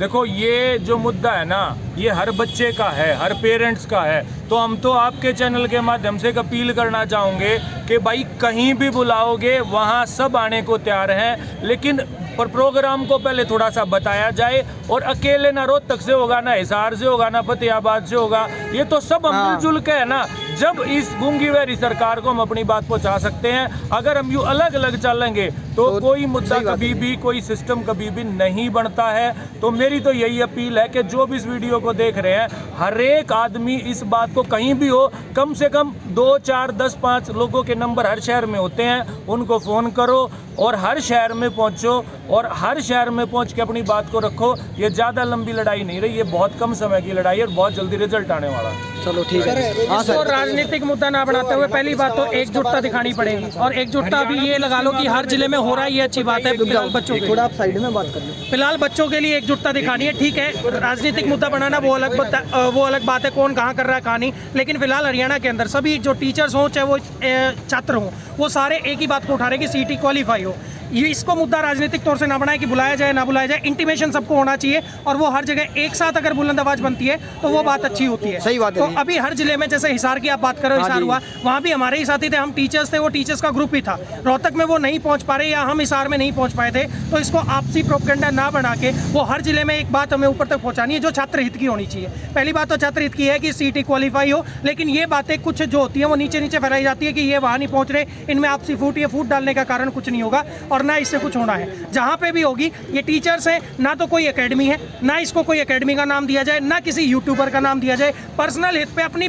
देखो ये जो मुद्दा है ना, ये हर बच्चे का है, हर पेरेंट्स का है। तो हम तो आपके चैनल के माध्यम से एक अपील करना चाहूँगे कि भाई कहीं भी बुलाओगे वहाँ सब आने को तैयार हैं, लेकिन पर प्रोग्राम को पहले थोड़ा सा बताया जाए। और अकेले ना रोहतक से होगा, ना हिसार से होगा, ना फतेहाबाद से होगा, ये तो सब हम मिलजुल के है ना। जब इस गूंगी बहरी सरकार को हम अपनी बात पहुंचा सकते हैं। अगर हम यूँ अलग अलग चलेंगे तो कोई मुद्दा कभी भी, कोई सिस्टम कभी भी नहीं बनता है। तो मेरी तो यही अपील है कि जो भी इस वीडियो को देख रहे हैं, हर एक आदमी इस बात को कहीं भी हो, कम से कम 2, 4, 10, 5 लोगों के नंबर हर शहर में होते हैं, उनको फ़ोन करो और हर शहर में पहुंचो और हर शहर में पहुंच के अपनी बात को रखो। ये ज़्यादा लंबी लड़ाई नहीं रही, ये बहुत कम समय की लड़ाई है और बहुत जल्दी रिजल्ट आने वाला है। चलो ठीक है। इसको राजनीतिक मुद्दा ना बनाते हुए पहली बात तो एकजुटता दिखानी पड़ेगी। और एकजुटता भी ये लगा लो कि हर जिले में हो रहा है, ये अच्छी बात है। फिलहाल बच्चों के, थोड़ा आप साइड में बात कर लो। फिलहाल बच्चों के लिए एकजुटता दिखानी है, ठीक है। राजनीतिक मुद्दा बनाना वो अलग बात है, कौन कहाँ कर रहा है कहाँ नहीं। लेकिन फिलहाल हरियाणा के अंदर सभी जो टीचर्स हों, चाहे वो छात्र हों, वो सारे एक ही बात को उठा रहे कि सीटी क्वालिफाई हो। ये इसको मुद्दा राजनीतिक तौर से ना बनाए कि बुलाया जाए ना बुलाया जाए, इंटीमेशन सबको होना चाहिए। और वो हर जगह एक साथ अगर बुलंद आवाज बनती है तो वो बात अच्छी होती है। सही बात है। तो अभी हर जिले में, जैसे हिसार की आप बात करो, हिसार हुआ, वहाँ भी हमारे ही साथी थे, हम टीचर्स थे, वो टीचर्स का ग्रुप ही था। रोहतक में वो नहीं पहुँच पा रहे या हम हिसार में नहीं पहुँच पाए थे। तो इसको आपसी प्रोपेगेंडा ना बना के वो हर जिले में एक बात हमें ऊपर तक पहुँचानी है जो छात्र हित की होनी चाहिए। पहली बात तो छात्र हित की है कि सीटी क्वालिफाई हो, लेकिन ये बातें कुछ जो होती है वो नीचे नीचे फैलाई जाती है कि ये वहाँ नहीं पहुँच रहे, इनमें आपसी फूट, ये फूट डालने का कारण कुछ नहीं होगा और ना इससे कुछ होना है। जहां पे भी होगी, ये टीचर्स हैं, ना तो कोई एकेडमी है, ना इसको कोई एकेडमी का नाम दिया जाए, ना किसी यूट्यूबर का नाम दिया जाए। पर्सनल हित पे अपनी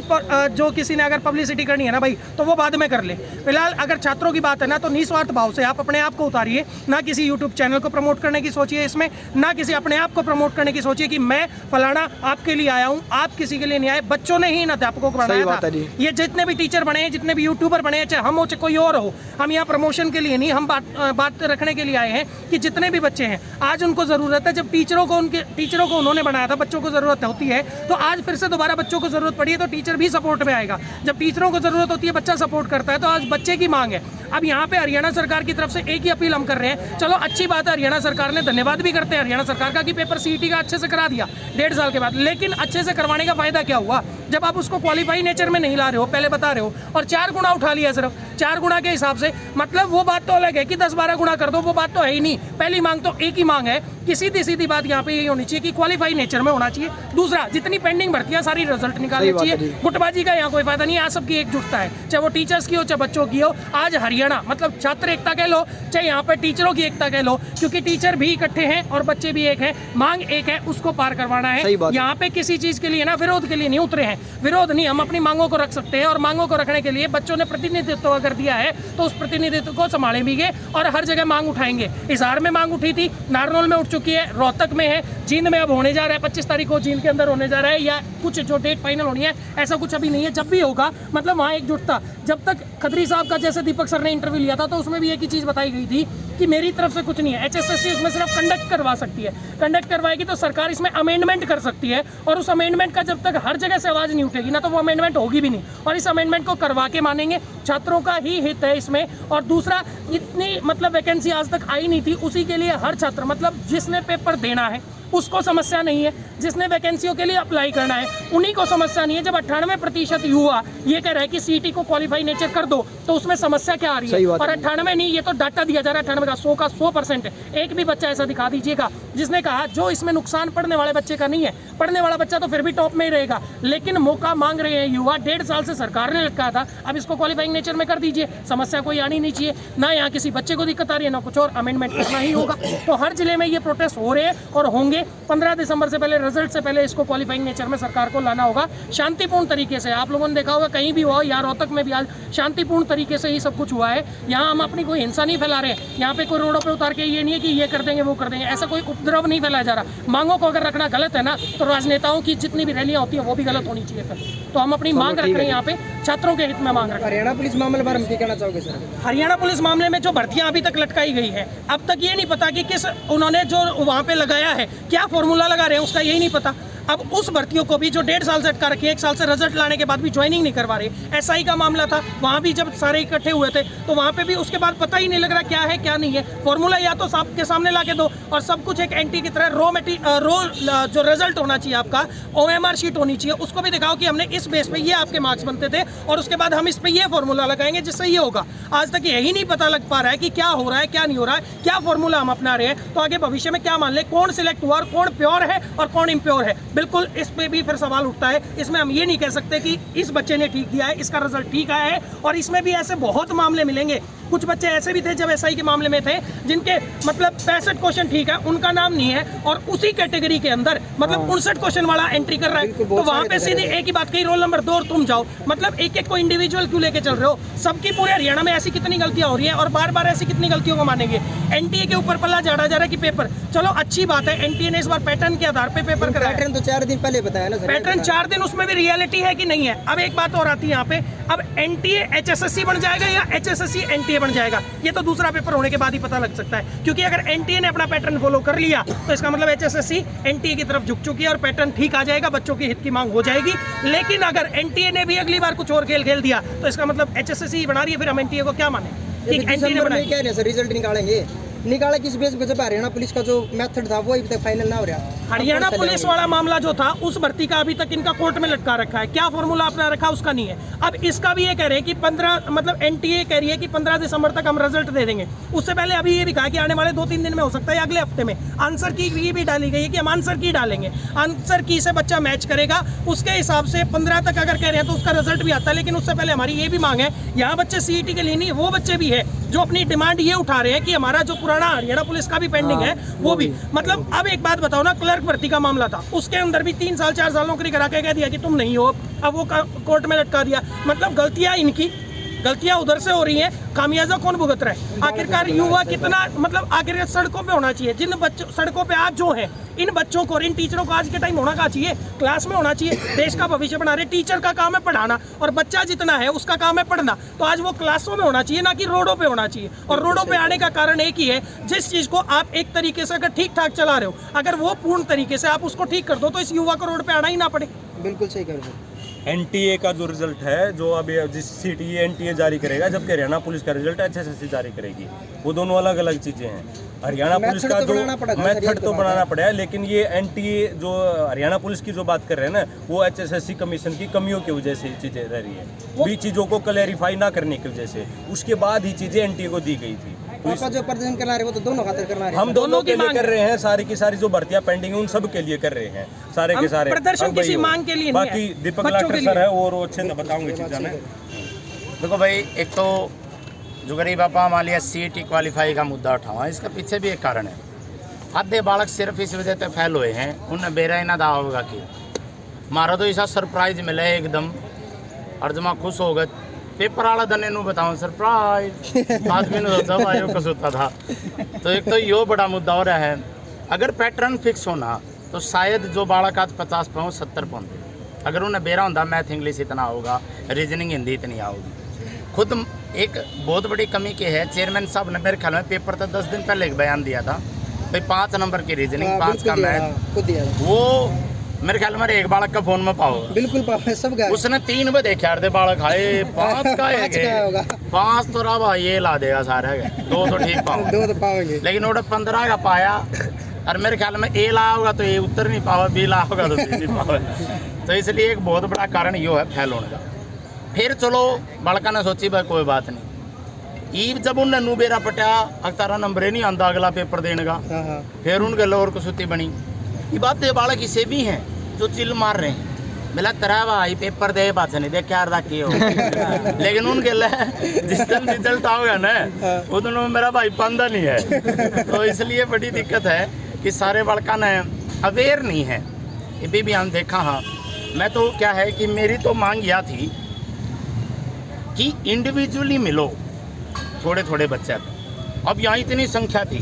जो किसी ने अगर पब्लिसिटी करनी है ना भाई, तो वो बाद में कर ले। फिलहाल अगर छात्रों की बात है ना, तो निस्वार्थ भाव से आप अपने आप को उतारिए, ना किसी यूट्यूब चैनल को प्रमोट करने की सोचिए इसमें, ना किसी अपने आप को प्रमोट करने की सोचिए कि मैं फलाना आपके लिए आया हूँ, आप किसी के लिए नहीं आए। बच्चों ने ही इन अध्यापकों को बनाया था। ये जितने भी टीचर बने हैं, जितने भी यूट्यूबर बने हैं, चाहे हम हो चाहे कोई और हो, हम यहाँ प्रमोशन के लिए नहीं, हम बात रखने के लिए आए हैं कि जितने भी बच्चे हैं आज उनको जरूरत है। जब टीचरों को उन्होंने बनाया था, बच्चों को जरूरत होती है, तो आज फिर से दोबारा बच्चों को जरूरत पड़ी है, तो टीचर भी सपोर्ट में आएगा। जब टीचरों को जरूरत होती है, बच्चा सपोर्ट करता है, तो आज बच्चे की मांग है। अब यहाँ पे हरियाणा सरकार की तरफ से एक ही अपील हम कर रहे हैं। चलो अच्छी बात है, हरियाणा सरकार ने, धन्यवाद भी करते हैं हरियाणा सरकार का कि पेपर सीईटी का अच्छे से करा दिया 1.5 साल के बाद। लेकिन अच्छे से करवाने का फायदा क्या हुआ जब आप उसको क्वालिफाई नेचर में नहीं ला रहे हो, पहले बता रहे हो, और 4 गुना उठा लिया, सिर्फ 4 गुना के हिसाब से। मतलब वो बात तो अलग है कि 10-12 गुना कर दो, वो बात तो है ही नहीं। पहली मांग तो एक ही मांग है कि सीधी बात यहाँ पे यही होनी चाहिए कि क्वालिफाई नेचर में होना चाहिए। दूसरा, जितनी पेंडिंग भर्तियां सारी रिजल्ट निकालनी चाहिए। गुटबाजी का यहाँ कोई फायदा नहीं है, यहाँ सबकी एकजुटता है, चाहे वो टीचर्स की हो चाहे बच्चों की हो। आज हरियाणा मतलब छात्र एकता कह लो, चाहे यहाँ पे टीचरों की एकता कह लो, क्योंकि टीचर भी इकट्ठे हैं और बच्चे भी एक हैं। मांग एक है, उसको पार करवाना है। यहाँ पे किसी चीज के लिए ना विरोध के लिए नहीं उतरे हैं, विरोध नहीं, हम अपनी मांगों को रख सकते हैं। और मांगों को रखने के लिए बच्चों ने प्रतिनिधित्व कर दिया है, तो उस प्रतिनिधित्व को संभाले भी गए और हर जगह मांग उठाएंगे। हिसार में मांग उठी थी, नारनौल में उठ चुकी है, रोहतक में है, जींद में अब होने जा रहा है, 25 तारीख को जींद के अंदर होने जा रहा है, या कुछ जो डेट फाइनल होनी है ऐसा कुछ अभी नहीं है। जब भी होगा मतलब वहाँ एकजुटता। जब तक खत्री साहब का जैसे दीपक सर ने इंटरव्यू लिया था, तो उसमें भी एक ही चीज़ बताई गई थी कि मेरी तरफ से कुछ नहीं है, HSSC उसमें सिर्फ कंडक्ट करवा सकती है। कंडक्ट करवाएगी तो सरकार इसमें अमेंडमेंट कर सकती है, और उस अमेंडमेंट का जब तक हर जगह से आवाज़ नहीं उठेगी ना, तो वो अमेंडमेंट होगी भी नहीं। और इस अमेंडमेंट को करवा के मानेंगे, छात्रों का ही हित है इसमें। और दूसरा, इतनी मतलब वैकेंसी आज तक आई नहीं थी, उसी के लिए हर छात्र मतलब जिसने पेपर देना है उसको समस्या नहीं है, जिसने वैकेंसियों के लिए अप्लाई करना है उन्हीं को समस्या नहीं है। जब 98% युवा ये कह रहा है कि सीटी को क्वालिफाई नेचर कर दो, तो उसमें समस्या क्या आ रही है? और 98 नहीं, ये तो डाटा दिया जा रहा है 98 का 100 का 100%। एक भी बच्चा ऐसा दिखा दीजिएगा जिसने कहा जो इसमें नुकसान पढ़ने वाले बच्चे का नहीं है। पढ़ने वाला बच्चा तो फिर भी टॉप में ही रहेगा, लेकिन मौका मांग रहे हैं युवा। 1.5 साल से सरकार ने रखा था, अब इसको क्वालिफाइंग नेचर में कर दीजिए, समस्या कोई आनी नहीं चाहिए। ना यहाँ किसी बच्चे को दिक्कत आ रही है, ना कुछ और, अमेंडमेंट करना ही होगा। तो हर जिले में ये प्रोटेस्ट हो रहे हैं और होंगे। 15 दिसंबर से पहले, रिजल्ट से पहले इसको क्वालिफाइंग नेचर में सरकार को लाना होगा शांतिपूर्ण तरीके से। आप लोगों ने देखा होगा कहीं भी हुआ, यहाँ रोहतक में भी आज शांतिपूर्ण तरीके से ही सब कुछ हुआ है। यहाँ हम अपनी कोई हिंसा नहीं फैला रहे हैं, यहाँ पे कोई रोडों पे उतार के ये नहीं है कि ये कर देंगे वो कर देंगे, ऐसा कोई उपद्रव नहीं फैलाया जा रहा। मांगों को अगर रखना गलत है ना, तो राजनेताओं की जितनी भी रैलियाँ होती हैं वो भी गलत होनी चाहिए। फिर तो हम अपनी मांग रख रहे हैं, यहाँ पे छात्रों के हित में मांग रख रहे हैं। हरियाणा पुलिस मामले पर हम क्या कहना चाहोगे सर? हरियाणा पुलिस मामले में जो भर्तियां अभी तक लटकाई गई है, अब तक ये नहीं पता कि किस उन्होंने जो वहाँ पे लगाया है, क्या फॉर्मूला लगा रहे हैं उसका यही नहीं पता। अब उस भर्तियों को भी जो 1.5 साल से अटका रखी है, 1 साल से रिजल्ट लाने के बाद भी ज्वाइनिंग नहीं करवा रहे। एसआई का मामला था, वहाँ भी जब सारे इकट्ठे हुए थे तो वहाँ पे भी उसके बाद पता ही नहीं लग रहा क्या है क्या नहीं है। फॉर्मूला या तो सबके सामने ला के दो और सब कुछ एक एंटी की तरह रो जो रिजल्ट होना चाहिए आपका OMR शीट होनी चाहिए, उसको भी दिखाओ कि हमने इस बेस पे ये आपके मार्क्स बनते थे और उसके बाद हम इस पे ये फॉर्मूला लगाएंगे जिससे ये होगा। आज तक यही नहीं पता लग पा रहा है कि क्या हो रहा है क्या नहीं हो रहा है, क्या फॉर्मूला हम अपना रहे हैं, तो आगे भविष्य में क्या मान ले, कौन सिलेक्ट हुआ और कौन प्योर है और कौन इम्प्योर है। बिल्कुल इस पे भी फिर सवाल उठता है। इसमें हम ये नहीं कह सकते कि इस बच्चे ने ठीक दिया है, इसका रिजल्ट ठीक आया है। और इसमें भी ऐसे बहुत मामले मिलेंगे, कुछ बच्चे ऐसे भी थे जब एसआई के मामले में थे जिनके मतलब 65 क्वेश्चन ठीक है, उनका नाम नहीं है और उसी कैटेगरी के अंदर मतलब 59 क्वेश्चन वाला एंट्री कर रहा है। तो वहां पे सीधे एक ही बात कही, रोल नंबर 2 और तुम जाओ। मतलब एक एक को इंडिविजुअल क्यों लेके चल रहे हो? सबकी पूरे हरियाणा में ऐसी कितनी गलतियां हो रही है और बार बार ऐसी कितनी गलतियों को मानेंगे? एनटीए के ऊपर पल्ला झाड़ा जा रहा है कि पेपर, चलो अच्छी बात है एनटीए ने इस बार पैटर्न के आधार पे पेपर कराया। पैटर्न तो 4 दिन पहले बताया ना सर। पैटर्न 4 दिन, उसमें भी रियलिटी है कि नहीं है। अब एक बात और आती है यहाँ पे, अब एनटीए HSSC बन जाएगा या HSSC एनटीए बन जाएगा, ये तो दूसरा पेपर होने के बाद ही पता लग सकता है। क्योंकि अगर एनटीए ने अपना पैटर्न फॉलो कर लिया तो इसका मतलब HSSC एनटीए की तरफ झुक चुकी है और पैटर्न ठीक आ जाएगा, बच्चों की हित की मांग हो जाएगी। लेकिन अगर एनटीए ने भी अगली बार कुछ और खेल खेल दिया तो इसका मतलब HSSC बना रही है, फिर हम एनटीए को क्या माने कि एनटीए ने बनाया। क्या है सर, रिजल्ट निकालेंगे, निकाला किस बेस पे? जब हरियाणा पुलिस का जो मेथड था वो अभी तक फाइनल ना हो रहा। हरियाणा पुलिस वाला मामला जो था उस भर्ती का अभी तक इनका कोर्ट में लटका रखा है, क्या फॉर्मूला अपना रखा उसका नहीं है। अब इसका भी ये कह रहे हैं कि 15 मतलब एनटीए कह रही है कि 15 दिसंबर तक हम रिजल्ट दे देंगे। उससे पहले अभी ये भी कहा कि आने वाले 2-3 दिन में हो सकता है, अगले हफ्ते में। आंसर की भी डाली गई है कि हम आंसर की डालेंगे, आंसर की से बच्चा मैच करेगा, उसके हिसाब से 15 तक अगर कह रहे हैं तो उसका रिजल्ट भी आता है। लेकिन उससे पहले हमारी ये भी मांग है, यहाँ बच्चे सीईटी के लिए नहीं, वो बच्चे भी है जो अपनी डिमांड ये उठा रहे हैं कि हमारा जो पुराना हरियाणा पुलिस का भी पेंडिंग है वो भी। मतलब अब एक बात बताओ ना, क्लर्क भर्ती का मामला था, उसके अंदर भी 3 साल 4 साल नौकरी करा के कह दिया कि तुम नहीं हो, अब वो कोर्ट में लटका दिया। मतलब गलतियां इनकी, गलतियां उधर से हो रही हैं, खामियाजा कौन भुगत रहा है? आखिरकार युवा कितना मतलब आखिरकार सड़कों पे होना चाहिए। जिन बच्चों सड़कों पे आज जो है, इन बच्चों को और इन टीचरों को आज के टाइम होना क्या चाहिए? क्लास में होना चाहिए, देश का भविष्य बना रहे। टीचर का काम है पढ़ाना और बच्चा जितना है उसका काम है पढ़ना, तो आज वो क्लासों में होना चाहिए, ना कि रोडों पे होना चाहिए। और रोडों पे आने का कारण एक ही है, जिस चीज को आप एक तरीके से अगर ठीक ठाक चला रहे हो, अगर वो पूर्ण तरीके से आप उसको ठीक कर दो तो इस युवा को रोड पे आना ही ना पड़े। बिल्कुल सही कह रहे हो। एनटीए का जो रिजल्ट है, जो अभी जिस सीटी एनटीए जारी करेगा, जबकि हरियाणा पुलिस का रिजल्ट HSSC जारी करेगी, वो दोनों अलग अलग चीज़ें हैं। हरियाणा पुलिस का जो मेथड तो बनाना पड़ेगा, लेकिन ये एनटीए जो हरियाणा पुलिस की जो बात कर रहे हैं ना, वो HSSC कमीशन की कमियों की वजह से चीज़ें रह रही है, भी चीज़ों को क्लैरिफाई ना करने की वजह से, उसके बाद ही चीज़ें एनटीए को दी गई थी। तो जो प्रदर्शन करना रहे वो तो दोनों खातिर करना रहे, हम दोनों के लिए कर रहे हैं, सारी की सारी जो भर्तियां पेंडिंग है उन सब के लिए कर रहे हैं, सारे के सारे प्रदर्शन किसी मांग के लिए नहीं है। बाकी दीपक लाठर सर है और अच्छे से बताऊंगे चीज़ें। देखो भाई, एक तो जो गरीब आपा हमारे लिए CET क्वालिफाई का मुद्दा उठावा, इसका पीछे भी एक कारण है। आधे बालक सिर्फ इस वजह से फेल हुए हैं, उन्हें बेरा ना दावा होगा कि मारा तो ऐसा सरप्राइज मिला है एकदम, और जमा खुश हो गए। पेपर वाला दने नू बताऊं सरप्राइज, आदमी ने सोचा भाई वो होता था। तो एक तो यो बड़ा मुद्दा हो रहा है। अगर पैटर्न फिक्स होना तो शायद जो बालक आज 50 पाऊँ 70 पाते, अगर उन्हें बेरा होता मैथ इंग्लिश इतना होगा, रीजनिंग हिंदी इतनी आओगी। खुद एक बहुत बड़ी कमी की है, चेयरमैन साहब ने मेरे ख्याल में पेपर तो 10 दिन पहले एक बयान दिया था भाई, 5 नंबर की रीजनिंग, 5 का मैथ, वो मेरे ख्याल में एक बालक का फोन में पाओ, बिल्कुल पाओ सब गया। उसने 3 बजे देखा थे बालक, हाय 5 का है 5 तो रहा ये ला देगा सारे, 2 तो ठीक पाओ, 2 तो पाओगे, लेकिन वो 15 का पाया। और मेरे ख्याल में A ला होगा तो ये उत्तर नहीं पाओ, B ला होगा तो B नहीं पाओ। तो इसलिए एक बहुत बड़ा कारण यो है फेल होने का। फिर चलो बालका ने सोची भाई कोई बात नहीं, ईब जब उन्हें नू बेरा पटिया अखतारा नंबर ही नहीं आता अगला पेपर देने का, फिर उनके लोर कसुती बनी। ये बात ये बालक इसे भी हैं जो चिल मार रहे हैं, मिला तरह भाई पेपर दे बात नहीं देख क्या रखी हो। लेकिन उनके लिए जिस दिन रिजल्ट आओगे ना उस दिन मेरा भाई पंदा नहीं है। तो इसलिए बड़ी दिक्कत है कि सारे बालका ने अवेयर नहीं है। ये भी हम देखा, हाँ मैं तो क्या है कि मेरी तो मांग यह थी कि इंडिविजुअली मिलो थोड़े थोड़े बच्चे। अब यहाँ इतनी संख्या थी,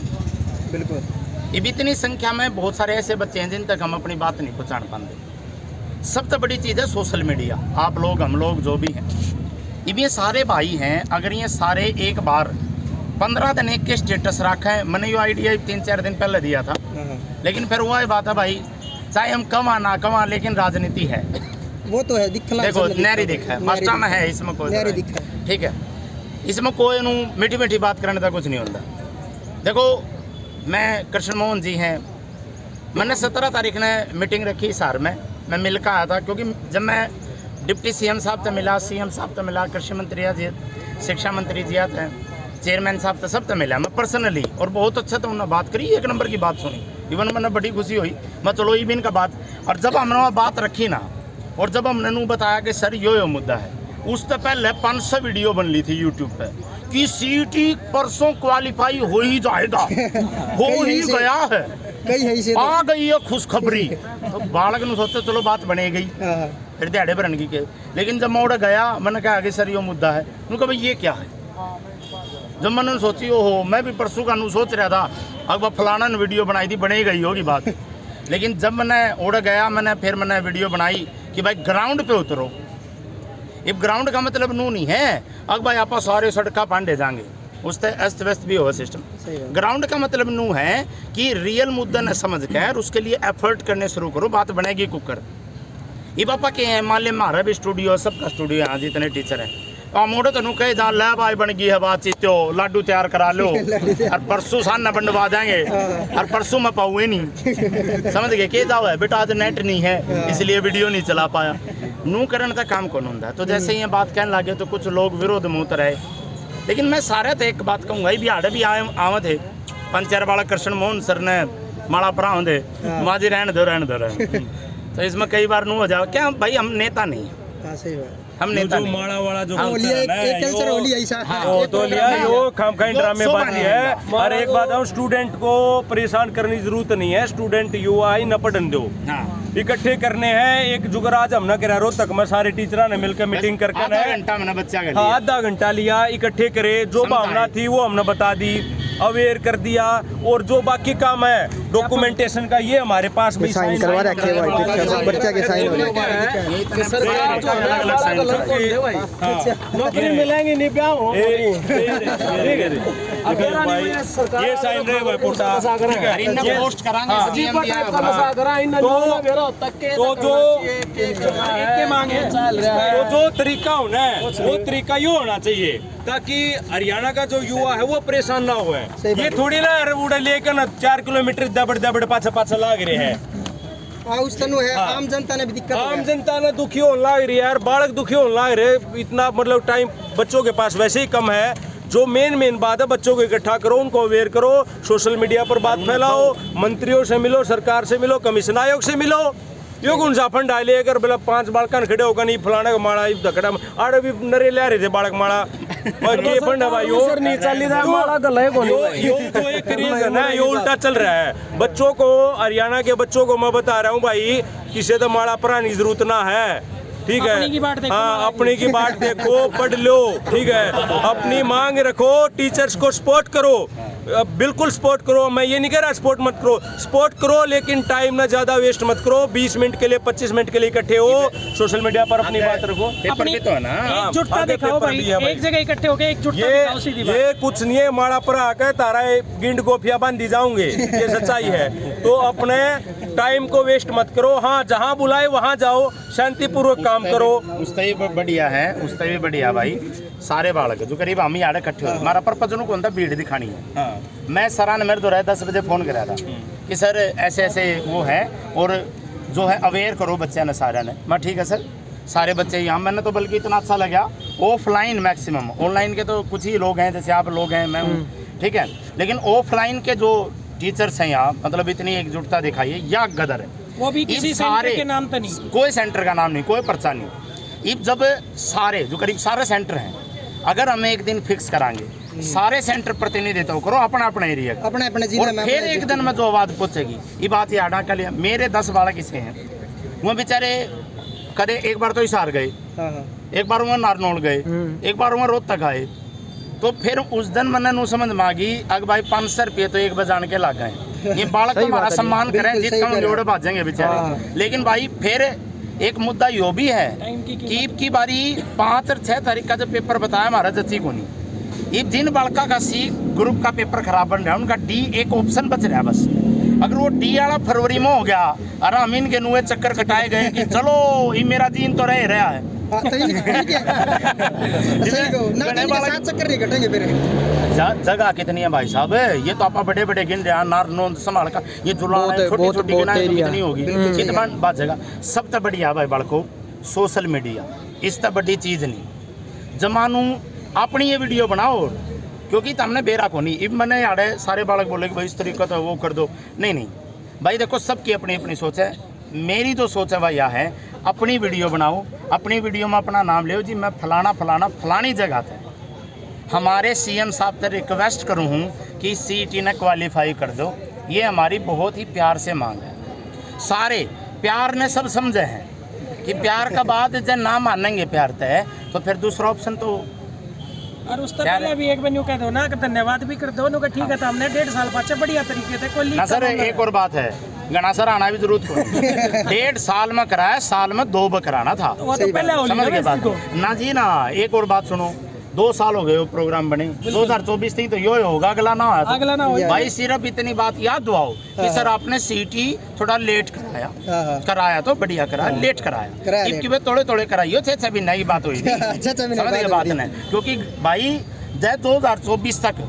बिल्कुल ये भी इतनी संख्या में बहुत सारे ऐसे बच्चे हैं जिन तक हम अपनी बात नहीं पहुँचा पाते। सबसे बड़ी चीज़ है सोशल मीडिया, आप लोग हम लोग जो भी हैं, ये भी सारे भाई हैं। अगर ये सारे एक बार 15 दिन एक के स्टेटस रखा है, मैंने ये आइडिया 3-4 दिन पहले दिया था, लेकिन फिर हुआ ये बात है भाई चाहे हम कमा ना कमा, लेकिन राजनीति है। वो तो है, दिखना देखो नहरी दिखा है, मास्टर में है, इसमें कोई नहरी नहीं। दिखा है। ठीक है, इसमें कोई नू मीठी मीठी बात करने का कुछ नहीं होता। देखो मैं कृष्ण मोहन जी हैं, मैंने 17 तारीख ने मीटिंग रखी हिसार में, मैं मिल कर आया था, क्योंकि जब मैं डिप्टी सीएम साहब से मिला, सीएम साहब से मिला, कृषि मंत्री जी, शिक्षा मंत्री जी आते हैं, चेयरमैन साहब से सब तो मिला मैं पर्सनली, और बहुत अच्छा तो उन्होंने बात करी, एक नंबर की बात सुनी, इवन मैंने बड़ी खुशी हुई। मैं चलो ये भी इनका बात, और जब हमने वहाँ बात रखी ना, और जब हमने नू बताया कि सर यो मुद्दा है, उससे पहले 500 वीडियो बन ली थी यूट्यूब पे कि सीटी परसों क्वालिफाई हो ही जाएगा, हो ही गया है, कई है इसे आ गई है खुशखबरी। तो बालक ने सोचा चलो बात बने गई, फिर दिहाड़े भरनगी के। लेकिन जब मैं उड़ा गया, मैंने कहा कि सर यो मुद्दा है, उन्होंने कहा भाई ये क्या है। जब मैंने सोची ओहो, मैं भी परसों का नू सोच रहा था, अब फलाना ने वीडियो बनाई थी, बने गई होगी बात। लेकिन जब मैंने उड़ गया, मैंने वीडियो बनाई कि भाई ग्राउंड पे उतरो। ये ग्राउंड का मतलब नू नहीं है अब भाई आप सारे सड़का पांडे जाएंगे, उससे अस्त व्यस्त भी हो सिस्टम। ग्राउंड का मतलब नू है कि रियल मुद्दा न समझ कर उसके लिए एफर्ट करने शुरू करो, बात बनेगी कुकर। ये पापा के हैं, मान ले हमारा भी स्टूडियो, सबका स्टूडियो यहाँ जितने टीचर हैं, मोड़ो तेन कहे जा लै भाई बन गई है बात, चीतो लाडू तैयार करा लो, और परसों साना बंडवा देंगे, और परसों मैं पाऊँ नहीं। समझ गए के जाओ है बेटा, आज नेट नहीं है इसलिए वीडियो नहीं चला पाया। नू करने का काम कौन होता है। तो जैसे ही ये बात कहने लगे तो कुछ लोग विरोध में उतर आए, लेकिन मैं सारे तो एक बात कहूँगा, भी आड़े भी आवे थे पंचायत वाला कृष्ण मोहन सर ने माड़ा परा होंगे माजी रहने दो। तो इसमें कई बार नू हो जाओ क्या भाई, हम नेता नहीं, हम नेता नहीं। माड़ा वाला जो कल्चर होली ऐसा वो तो लिया यो खामखाई ड्रामेबाजी है। और एक बात है, स्टूडेंट को परेशान करने की जरूरत नहीं है, स्टूडेंट युवा ही न पढ़न दो, इकट्ठे करने हैं। एक जुगराज हमने करा रोहतक में सारे टीचर ने मिलकर मीटिंग करके आधा घंटा मैंने बच्चा का हाँ आधा घंटा लिया, इकट्ठे करे, जो भावना थी वो हमने बता दी, अवेयर कर दिया, और जो बाकी काम है डॉक्यूमेंटेशन का ये हमारे पास भी साइन करवा रखे हैं, बच्चा के साइन हो नौकरी मिलेंगी नहीं क्या हो ये साइन रहे भाई पोटा पोस्ट करांगे तो जो तरीका होना है वो तरीका ये होना चाहिए ताकि हरियाणा का जो युवा है वो परेशान ना हुआ है। ये थोड़ी ना उड़ा लेकर ना 4 किलोमीटर दबड़ पाछा लाग रहे हैं। उस तनु है आम जनता ने भी दिक्कत, आम जनता ने दुखी होने लग रही है यार, बालक दुखी होने लग रहे। इतना मतलब टाइम बच्चों के पास वैसे ही कम है। जो मेन बात है, बच्चों को इकट्ठा करो, उनको अवेयर करो, सोशल मीडिया पर बात फैलाओ, मंत्रियों से मिलो, सरकार से मिलो, कमीशन आयोग से मिलो। यो कौन सा फंड डाले अगर बोला 5 बालकन खड़े होगा नहीं फलाने का माड़ा धकड़ा आड़े भी नरे ले रहे थे बालक माड़ा और ये फंड है भाई यो तो एक रीजन है, ये उल्टा चल रहा है। बच्चों को, हरियाणा के बच्चों को मैं बता रहा हूँ भाई, किसी तो माड़ा पराने की जरूरत ना है, ठीक है। हाँ अपनी की बात देखो, पढ़ लो, ठीक है। अपनी मांग रखो, टीचर्स को सपोर्ट करो, बिल्कुल सपोर्ट करो। मैं ये नहीं कह रहा सपोर्ट मत करो, सपोर्ट करो, लेकिन टाइम ना ज्यादा वेस्ट मत करो। 20 मिनट के लिए 25 मिनट के लिए इकट्ठे हो, सोशल मीडिया पर अपनी बात रखो, अपनी तो है ना एकजुटता दिखाओ भाई, एक जगह इकट्ठे होके एकजुटता दिखाओ। सीधी बात, ये कुछ नहीं है, माड़ा पर आकर तारा गिंड गोफिया बांधी जाऊंगे, ये सच्चाई है। तो अपने टाइम को वेस्ट मत करो, हाँ जहाँ बुलाए वहाँ जाओ, शांतिपूर्वक काम करो। उससे भी बढ़िया है, उससे भी बढ़िया भाई सारे बालक जो करीब हम ही आड़े इकट्ठे हो, हमारा पर्पज उनको अंदर भीड़ दिखानी है। मैं सर ने मेरे दोहराया 10 बजे फ़ोन कराया था कि सर ऐसे ऐसे वो है, और जो है अवेयर करो बच्चे ने सारे ने। मैं ठीक है सर, सारे बच्चे यहाँ, मैंने तो बल्कि इतना अच्छा लगा ऑफलाइन मैक्सिमम, ऑनलाइन के तो कुछ ही लोग हैं, जैसे आप लोग हैं, मैं हूँ, ठीक है। लेकिन ऑफलाइन के जो टीचर्स हैं यहाँ, मतलब इतनी एकजुटता दिखाई है, या गदर है वो भी किसी सेंटर के नाम तो नहीं, कोई सेंटर का नाम नहीं, कोई पर्चा नहीं। अब जब सारे जो करीब सारे सेंटर हैं, अगर हमें एक दिन फिक्स कराएंगे, सारे सेंटर प्रतिनिधित्व करो अपना अपना एरिया, अपने अपने जिले में, फिर एक दिन में जो आवाज पहुंचेगी, ये बात याद के लिए मेरे 10 बालक इसे हैं, वो बेचारे कदे एक बार तो हिसार गए, एक बार वहाँ नारनौल गए, एक बार वहाँ रोहतक आए। तो फिर उस दिन मैंने नू समझ मांगी, अगर भाई 500 रुपये तो एक बजान के लग गए, ये बालक हमारा सम्मान करें, जितना जोड़े बाजेंगे बेचारे। लेकिन भाई फिर एक मुद्दा यो भी है कि बारी 5 और 6 तारीख का जो पेपर बताया हमारा जच्ची को नहीं, ये जिन बालका का C ग्रुप का पेपर खराब बन रहा है, उनका D एक ऑप्शन बच रहा है बस। अगर वो डी वाला फरवरी में हो गया और हम इनके नुए चक्कर कटाए गए कि चलो ये मेरा दिन तो रह रहा है। हाँ, तो ये ठीक है। सही कहो ना, गणे इनके बालक- साथ चक्कर नहीं कटेंगे फिर। जगह कितनी है भाई साहब, ये तो आप बड़े बड़े गिन रहे हैं, नार नोंद संभाल का ये जुलान है, छोटी छोटी गिनाएं तो कितनी होगी, कितना बात जगह। सब तो बढ़िया भाई बालको सोशल मीडिया इस तो बड़ी चीज़ नहीं, जमानू अपनी ये वीडियो बनाओ, क्योंकि तुमने बेरा को नहीं इब मैंने यार सारे बालक बोले कि भाई इस तरीका तो वो कर दो, नहीं नहीं भाई देखो सबकी अपनी अपनी सोच है। मेरी जो सोच है भाई यह है, अपनी वीडियो बनाओ, अपनी वीडियो में अपना नाम ले जी मैं फलाना फलाना फलानी जगह थे, हमारे सीएम साहब से रिक्वेस्ट करूँ हूँ कि सीईटी ने क्वालिफाई कर दो, ये हमारी बहुत ही प्यार से मांग है। सारे प्यार ने सब समझे हैं कि प्यार का बाद जब ना मानेंगे प्यार तय तो फिर दूसरा ऑप्शन तो और उस तरह पहले भी एक बार यूं कह दो ना कि धन्यवाद भी कर दो, नुका ठीक है, तो हमने 1.5 साल पाछे बढ़िया तरीके से कोई लीक ना सर। एक और बात है, गणा सर आना भी जरूरत को 1.5 साल में कराया, साल में 2 बार कराना था, वो तो पहले हो समझ गए गया बात ना जी ना। एक और बात सुनो, 2 साल हो गए वो प्रोग्राम बने, 2024 तक तो यो होगा, अगला ना होगा अगला ना होगा। भाई सिर्फ इतनी बात याद दुआओ कि सर आपने सीटी थोड़ा लेट कराया, हाँ। कराया तो बढ़िया कराया, लेट कराया, इनकी वे थोड़े थोड़े कराइयो थे, भी नई बात हुई थी। अच्छा अच्छा, मैंने समझ गए बात नहीं, क्योंकि भाई जब 2024 तक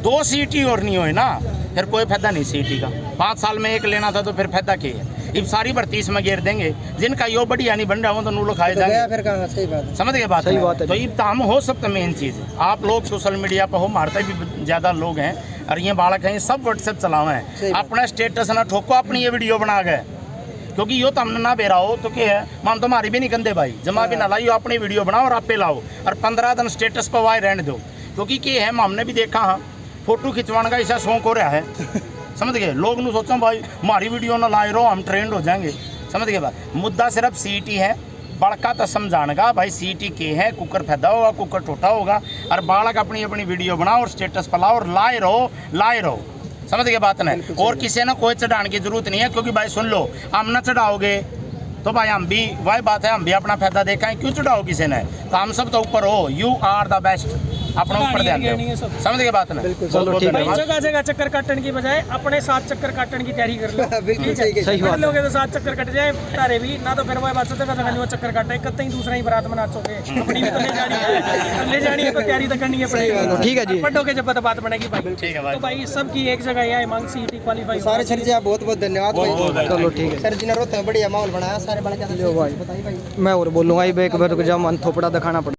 2 सीटी और नहीं हुए ना फिर कोई फायदा नहीं सीटी का। 5 साल में एक लेना था तो फिर फायदा क्या है, अब सारी भर्ती इसमें घेर देंगे, जिनका यो बढ़िया नहीं बन रहा हो तो नूलो खाए तो गया जाएंगे। फिर कहाँ, सही बात है। समझ गए बात, सही बात है। तो ये काम हो सकता मेन चीज़ है। आप लोग सोशल मीडिया पर हो, मारते भी ज़्यादा लोग हैं और ये बालक हैं, ये सब व्हाट्सएप चलावे हैं, अपना स्टेटस ना ठोको, अपनी ये वीडियो बना गए, क्योंकि यो तो हमने ना बेरा हो तो क्या है, मान तो हमारी भी नहीं कंधे भाई, जमा भी ना लाइयो, अपनी वीडियो बनाओ और आप पे लाओ और 15 दिन स्टेटस पर वाई रहने दो, क्योंकि क्या है हमने भी देखा हाँ फोटो खिंचवाने का ऐसा शौक हो रहा है। समझ गए, लोग न सोचो भाई हमारी वीडियो ना लाए रहो, हम ट्रेंड हो जाएंगे। समझ गए बात, मुद्दा सिर्फ सीटी है, बड़का तो समझाने का भाई सीटी के है, कुकर फैदा होगा, कुकर टूटा होगा, और बालक अपनी अपनी वीडियो बनाओ और स्टेटस पर लाओ और लाए रहो। समझ गए बात नहीं, और किसी ने कोई चढ़ाने की जरूरत नहीं है, क्योंकि भाई सुन लो, हम ना चढ़ाओगे तो भाई हम भी वही बात है, हम भी अपना फायदा देखा है, क्यों चढ़ाओ किसी ने, तो हम सब तो ऊपर हो, यू आर द बेस्ट, अपना ऊपर ध्यान दो। समझ गए बात ना, चलो ठीक है। भाई जगह जगह चक्कर काटने की बजाय अपने 7 चक्कर काटने की तैयारी कर लो। बिल्कुल सही है। सही बात लोगे तो 7 चक्कर कट जाए तारे भी ना, तो फिर वो बात जगह जगह वो चक्कर काटे, कतई दूसरा ही बारात में नाचोगे, अपनी भी तो ले जानी है तो तैयारी तो करनी है पड़ेगी। ठीक है जी। पढ़ो के जब बात बनेगी भाई। ठीक है भाई। तो भाई सबकी एक जगह यह मांग सीईटी क्वालिफाई। सारे सर जी आप बहुत बहुत धन्यवाद भाई। चलो ठीक है। सर जी ने रोते बढ़िया माहौल बनाया, सारे बड़े बताइए भाई। मैं और बोलूँगा, एक बार जब मन थोपड़ा दिखाना पड़ा।